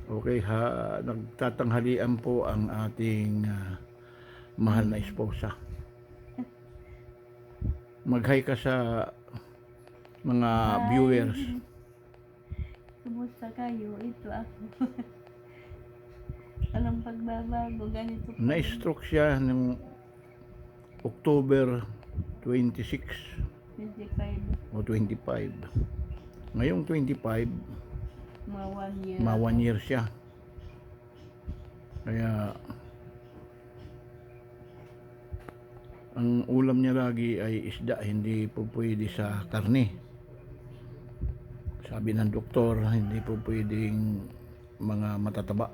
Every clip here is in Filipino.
Okay ha, nagtatanghalian po ang ating mahal na esposa. Mag-hi ka sa mga Hi. viewers. Kumusta kayo? Ito ako. Walang pagbabago, ganito pa rin. Na-stroke siya ng October 26 25, o 25. Ngayong 25, mga 1 year. ma 1 year siya. Kaya ang ulam niya lagi ay isda, hindi po pwede sa karne. Sabi ng doktor, hindi po pwedeng mga matataba,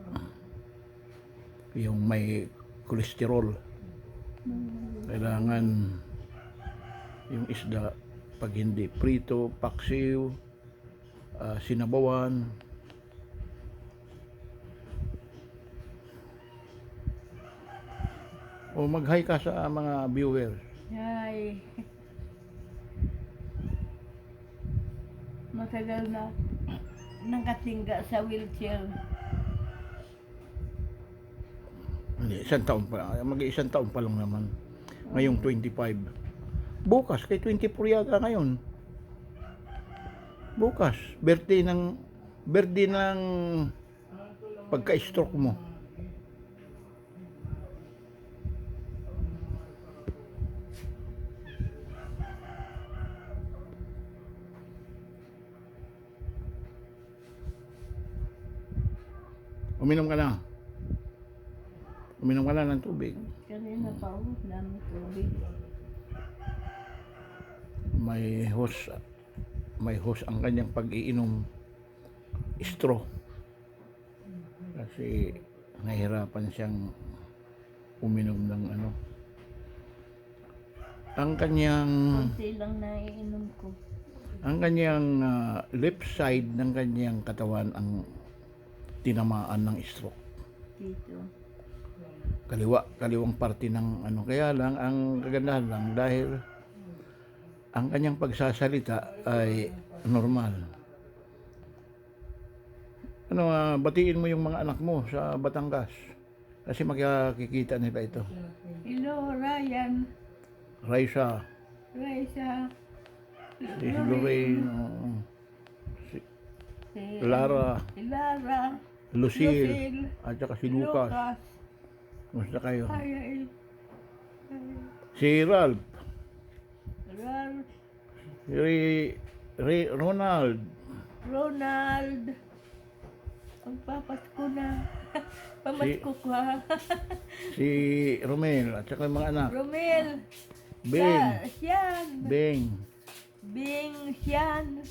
yung may kolesterol. Kailangan yung isda, pag hindi prito, paksiw, sinabawan. O mag-hi ka sa mga viewers. Hi. Matagal na nakatingga sa wheelchair. Hindi, isang taon pa. Mag-iisang taon pa lang naman. Ngayong 25. Bukas, kay 24 yata ngayon. Bukas, birthday ng pagka-stroke mo. Uminom ka na. Uminom ka na ng tubig. Kanina pa ako, dami tubig. May hose ang kanyang pag-iinom, straw. Kasi nahihirapan siyang uminom ng ano. Ang kanyang Konti lang naiinom ko. left side ng kanyang katawan ang tinamaan ng stroke. Dito. Kaliwang parte ng ano. Kaya lang, ang kagandahan lang, dahil ang kanyang pagsasalita ay normal. Ano, batiin mo yung mga anak mo sa Batangas. Kasi makikita nila ito. Hello, Ryan. Raisa, Raisa. si Lorraine, si Lara, Lara. Lucille, at saka si Lucas. Kumusta kayo? Hi. Si Ralph, Ralph. Ronald, Ronald. Ang papasko na. Pamasko ko ha. si Romel, at saka yung mga anak. Romel. Beng, Sian. Beng, Bing. Sian.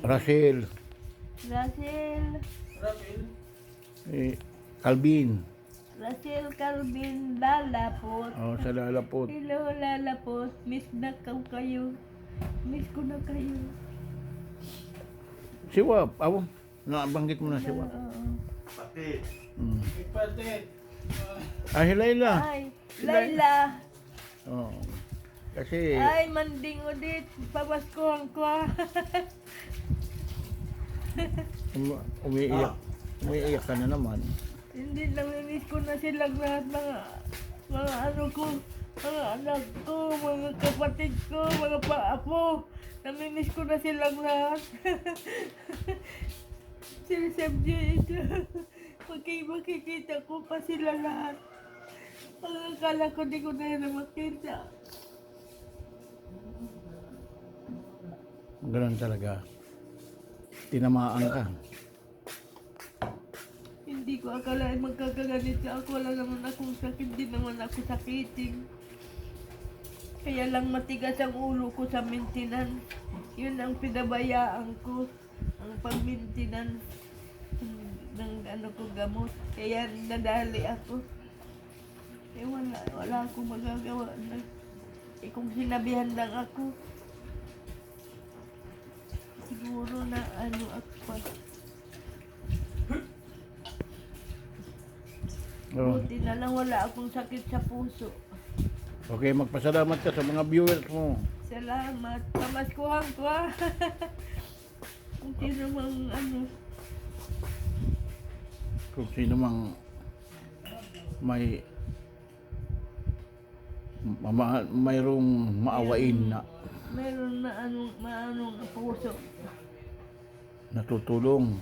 Rachel, Rachel. Calvin, Rachel Calvin Lalapot. sa Lalapot. Hello, Lalapot. Miss na kayo. Miss ko na kayo. Si Wap, nabanggit mo na si Wap. Pati. Pati. Si Layla. Ay, Layla. Oh. Kasi Ay, manding udit. Pamaskuhan ko ha. umiiyak ka na naman. Hindi, namimiss ko na silang lahat mga ano ko, mga anak ko, mga kapatid ko, mga paapo. Namimiss ko na silang lahat. Sinisabject. Makikita ko pa sila lahat. Ang akala ko di ko na makita. Ganun talaga. Tinamaan ka. Hindi ko akalain magkakaganito ako. Wala naman akong sakit, di naman ako sakitin. Kaya lang matigas ang ulo ko sa maintenance. Yun ang pinabayaan ko. Ang pag-maintenance ng ano ko gamot. Kaya nadali ako. Eh wala akong magagawa na. Eh kung sinabihan lang ako, siguro na ano ako pa. Oh. Buti na lang wala akong sakit sa puso. Okay, magpasalamat ka sa mga viewers mo. Salamat. Pamaskuhan ko ha. Kung sino mang ano, Kung sino mang may mayroong maawain na meron na anong puso. natutulong